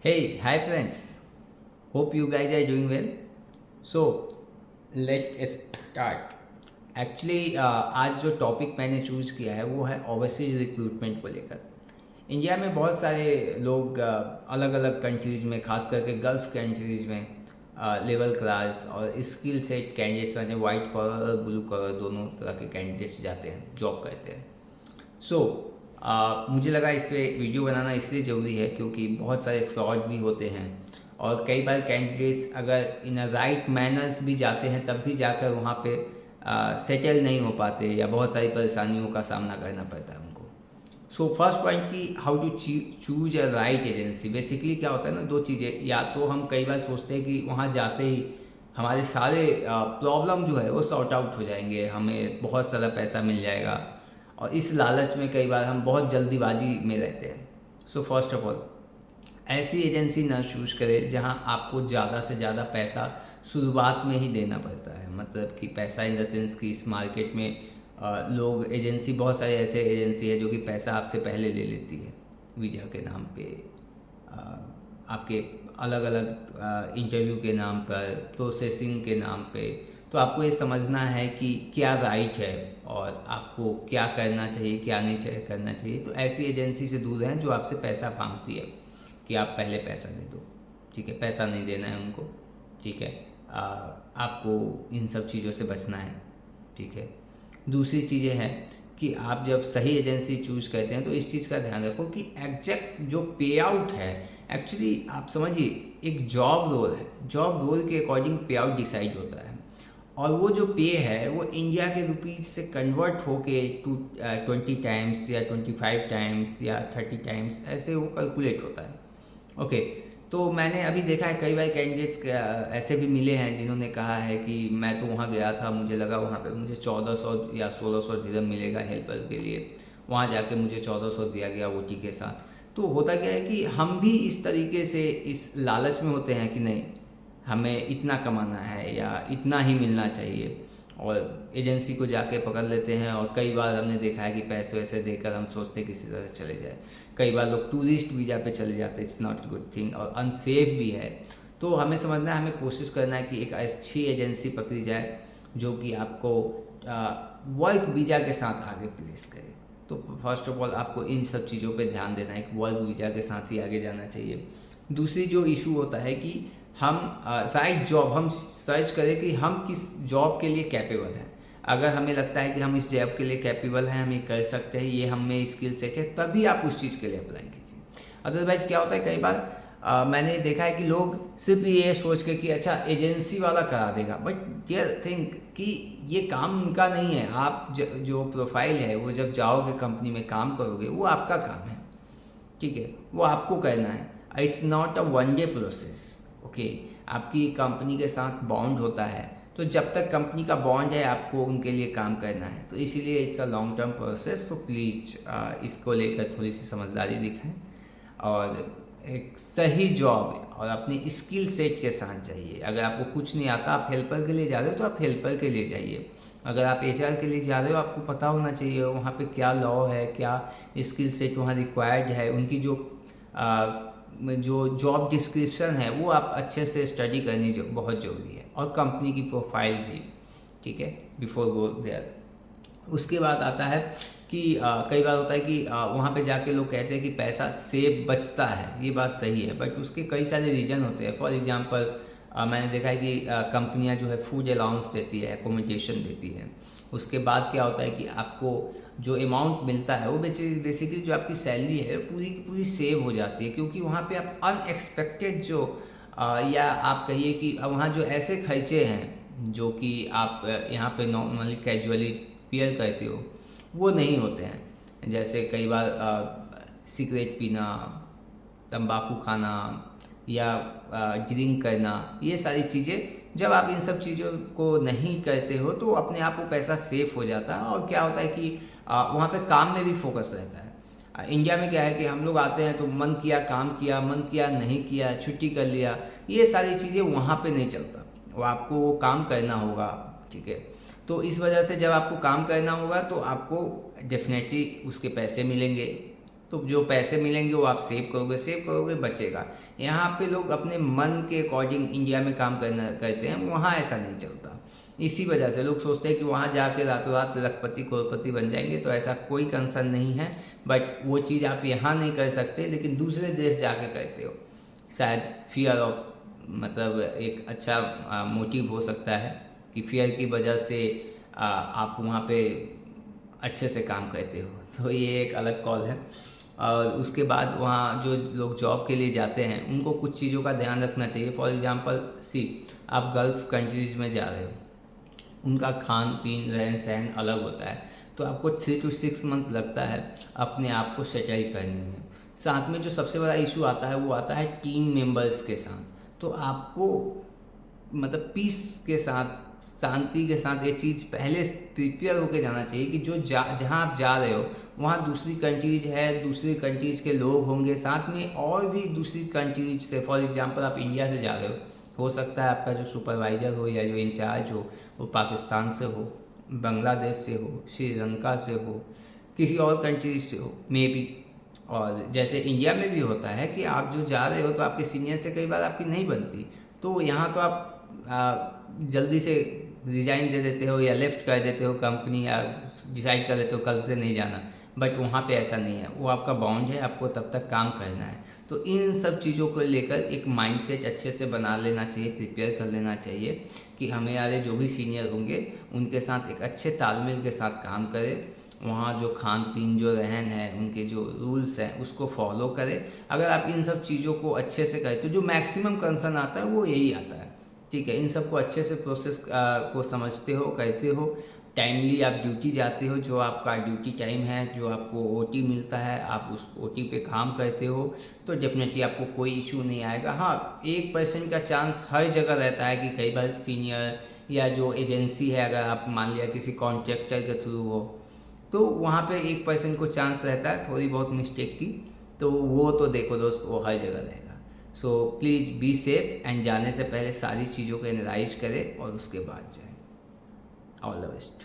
Hey, hi friends. Hope you guys are doing well. So, let's start. Actually आज जो topic मैंने choose किया है वो है ओवरसीज रिक्रूटमेंट को लेकर। इंडिया में बहुत सारे लोग अलग अलग कंट्रीज़ में, खास करके गल्फ़ कंट्रीज़ में लेवल क्लास और स्किल सेट कैंडिडेट्स में वाइट कॉलर और ब्लू कॉलर दोनों तरह के कैंडिडेट्स जाते हैं, जॉब करते हैं। सो मुझे लगा इस पे वीडियो बनाना इसलिए ज़रूरी है क्योंकि बहुत सारे फ्रॉड भी होते हैं और कई बार कैंडिडेट्स अगर इन अ राइट मैनर्स भी जाते हैं तब भी जाकर वहाँ पे सेटल नहीं हो पाते या बहुत सारी परेशानियों का सामना करना पड़ता है उनको। सो फर्स्ट पॉइंट कि how to choose a right agency. Basically क्या होता है ना, दो चीज़ें, या तो हम कई बार सोचते हैं कि वहाँ जाते ही हमारे सारे प्रॉब्लम जो है वो सॉर्ट आउट हो जाएंगे, हमें बहुत सारा पैसा मिल जाएगा, और इस लालच में कई बार हम बहुत जल्दीबाजी में रहते हैं। सो फर्स्ट ऑफ ऑल ऐसी एजेंसी ना चूज करें जहां आपको ज़्यादा से ज़्यादा पैसा शुरुआत में ही देना पड़ता है। मतलब कि पैसा इन द सेंस कि इस मार्केट में लोग एजेंसी, बहुत सारे ऐसे एजेंसी है जो कि पैसा आपसे पहले ले लेती है वीज़ा के नाम पे, आपके अलग अलग इंटरव्यू के नाम पर, प्रोसेसिंग के नाम पे। तो आपको ये समझना है कि क्या राइट है और आपको क्या करना चाहिए, क्या नहीं करना चाहिए। तो ऐसी एजेंसी से दूर रहें जो आपसे पैसा मांगती है कि आप पहले पैसा दे दो, ठीक है, पैसा नहीं देना है उनको, ठीक है। आपको इन सब चीज़ों से बचना है, ठीक है। दूसरी चीज़ें हैं कि आप जब सही एजेंसी चूज करते हैं तो इस चीज़ का ध्यान रखो कि एग्जैक्ट जो पे आउट है, एक्चुअली आप समझिए एक जॉब रोल है, जॉब रोल के अकॉर्डिंग पे आउट डिसाइड होता है, और वो जो पे है वो इंडिया के रुपीज़ से कन्वर्ट होके टू 20 टाइम्स या 25 टाइम्स या 30 टाइम्स ऐसे वो कैलकुलेट होता है। ओके, तो मैंने अभी देखा है कई बार कैंडिडेट्स ऐसे भी मिले हैं जिन्होंने कहा है कि मैं तो वहाँ गया था, मुझे लगा वहाँ पे मुझे 1400 या 1600 दिरहम मिलेगा हेल्पर के लिए, वहाँ जाके मुझे 1400 दिया गया ओटी के साथ। तो होता क्या है कि हम भी इस तरीके से इस लालच में होते हैं कि नहीं, हमें इतना कमाना है या इतना ही मिलना चाहिए, और एजेंसी को जाके पकड़ लेते हैं। और कई बार हमने देखा है कि पैसे वैसे देकर हम सोचते हैं किसी तरह से चले जाए। कई बार लोग टूरिस्ट वीज़ा पे चले जाते हैं, इट्स नॉट गुड थिंग और अनसेफ भी है। तो हमें समझना है, हमें कोशिश करना है कि एक अच्छी एजेंसी पकड़ी जाए जो कि आपको वर्क वीज़ा के साथ आगे प्लेस करे। तो फर्स्ट ऑफ ऑल आपको इन सब चीज़ों पे ध्यान देना है कि वर्क वीज़ा के साथ ही आगे जाना चाहिए। दूसरी जो इशू होता है कि हम राइट जॉब, हम सर्च करें कि हम किस जॉब के लिए कैपेबल हैं। अगर हमें लगता है कि हम इस जॉब के लिए कैपेबल हैं, हम ये कर सकते हैं, ये हम में स्किल सेट है, तभी आप उस चीज़ के लिए अप्लाई कीजिए। अदरवाइज क्या होता है, कई बार मैंने देखा है कि लोग सिर्फ ये सोच के कि अच्छा एजेंसी वाला करा देगा, बट डियर थिंक कि ये काम उनका नहीं है। आप जो प्रोफाइल है वो जब जाओगे कंपनी में काम करोगे, वो आपका काम है, ठीक है, वो आपको करना है। It's not a one day process. Okay, आपकी कंपनी के साथ बॉन्ड होता है, तो जब तक कंपनी का बॉन्ड है आपको उनके लिए काम करना है। तो इसीलिए it's a long term process. So please इसको लेकर थोड़ी सी समझदारी दिखाएं और एक सही जॉब और अपनी स्किल सेट के साथ चाहिए। अगर आपको कुछ नहीं आता, आप हेल्पर के लिए जा रहे हो तो आप हेल्पर के लिए जाइए। अगर आप एचआर के लिए जा रहे हो, आपको पता होना चाहिए वहाँ पे क्या लॉ है, क्या स्किल सेट वहाँ रिक्वायर्ड है, उनकी जो जॉब डिस्क्रिप्शन है वो आप अच्छे से स्टडी करनी बहुत ज़रूरी है, और कंपनी की प्रोफाइल भी, ठीक है, बिफोर गो देयर। उसके बाद आता है कि कई बार होता है कि वहाँ पे जाके लोग कहते हैं कि पैसा सेव बचता है, ये बात सही है, बट उसके कई सारे रीज़न होते हैं। फॉर एग्जांपल मैंने देखा है कि कंपनियाँ जो है फूड अलाउंस देती है, एकोमोडेशन देती है। उसके बाद क्या होता है कि आपको जो अमाउंट मिलता है वो बेसिकली जो आपकी सैलरी है पूरी की पूरी सेव हो जाती है, क्योंकि वहाँ पे आप अनएक्सपेक्टेड जो या आप कहिए कि वहाँ जो ऐसे खर्चे हैं जो कि आप यहाँ पे नॉर्मली कैजुअली पेयर करते हो वो नहीं होते हैं। जैसे कई बार सिगरेट पीना, तंबाकू खाना या ड्रिंक करना, ये सारी चीज़ें जब आप इन सब चीज़ों को नहीं करते हो तो अपने आप वो पैसा सेफ हो जाता है। और क्या होता है कि वहाँ पे काम में भी फोकस रहता है। इंडिया में क्या है कि हम लोग आते हैं तो मन किया काम किया, मन किया नहीं किया, छुट्टी कर लिया, ये सारी चीज़ें वहाँ पे नहीं चलता। वो आपको वो काम करना होगा, ठीक है। तो इस वजह से जब आपको काम करना होगा तो आपको डेफिनेटली उसके पैसे मिलेंगे, तो जो पैसे मिलेंगे वो आप सेव करोगे बचेगा। यहाँ पे लोग अपने मन के अकॉर्डिंग इंडिया में काम करते हैं, वहाँ ऐसा नहीं चलता। इसी वजह से लोग सोचते हैं कि वहाँ जाके रातों रात लखपति करोड़पति बन जाएंगे, तो ऐसा कोई कंसर्न नहीं है। बट वो चीज़ आप यहाँ नहीं कर सकते, लेकिन दूसरे देश जाके करते हो। शायद फियर ऑफ, मतलब एक अच्छा मोटिव हो सकता है कि फियर की वजह से आप वहाँ पे अच्छे से काम करते हो, तो ये एक अलग कॉल है। और उसके बाद वहाँ जो लोग जॉब के लिए जाते हैं उनको कुछ चीज़ों का ध्यान रखना चाहिए। फॉर एग्जांपल आप गल्फ़ कंट्रीज़ में जा रहे हो, उनका खान पीन रहन सहन अलग होता है, तो आपको 3 to 6 मंथ लगता है अपने आप को सेटल करने में। साथ में जो सबसे बड़ा इशू आता है वो आता है टीम मेंबर्स के साथ। तो आपको मतलब पीस के साथ, शांति के साथ ये चीज़ पहले प्रिपेयर होकर जाना चाहिए कि जहाँ आप जा रहे हो वहाँ दूसरी कंट्रीज है, दूसरी कंट्रीज के लोग होंगे, साथ में और भी दूसरी कंट्रीज से। फॉर एग्जांपल आप इंडिया से जा रहे हो सकता है आपका जो सुपरवाइज़र हो या जो इंचार्ज हो वो पाकिस्तान से हो, बांग्लादेश से हो, श्रीलंका से हो, किसी और कंट्रीज से हो मे बी। और जैसे इंडिया में भी होता है कि आप जो जा रहे हो तो आपके सीनियर से कई बार आपकी नहीं बनती, तो यहाँ तो आप जल्दी से रिज़ाइन दे देते हो या लेफ़्ट कर देते हो कंपनी, या डिसाइड कर देते हो कल से नहीं जाना। बट वहाँ पे ऐसा नहीं है, वो आपका बॉन्ड है, आपको तब तक काम करना है। तो इन सब चीज़ों को लेकर एक माइंडसेट अच्छे से बना लेना चाहिए, प्रिपेयर कर लेना चाहिए कि हमारे जो भी सीनियर होंगे उनके साथ एक अच्छे तालमेल के साथ काम करें। वहाँ जो खान पीन, जो रहन है, उनके जो रूल्स हैं उसको फॉलो करें। अगर आप इन सब चीज़ों को अच्छे से करें तो जो मैक्सिमम कंसर्न आता है वो यही आता है, ठीक है। इन सबको अच्छे से प्रोसेस को समझते हो, करते हो, टाइमली आप ड्यूटी जाते हो, जो आपका ड्यूटी टाइम है, जो आपको ओटी मिलता है, आप उस ओटी पे काम करते हो, तो डेफिनेटली आपको कोई इशू नहीं आएगा। हाँ, 1% का चांस हर जगह रहता है कि कई बार सीनियर या जो एजेंसी है, अगर आप मान लिया किसी कॉन्ट्रैक्टर के थ्रू हो, तो वहाँ पे 1% को चांस रहता है थोड़ी बहुत मिस्टेक की, तो वो तो देखो दोस्त, वो हर जगह रहेगा। So please be safe and जाने से पहले सारी चीज़ों को एनालाइज करें और उसके बाद जाएं। All the best.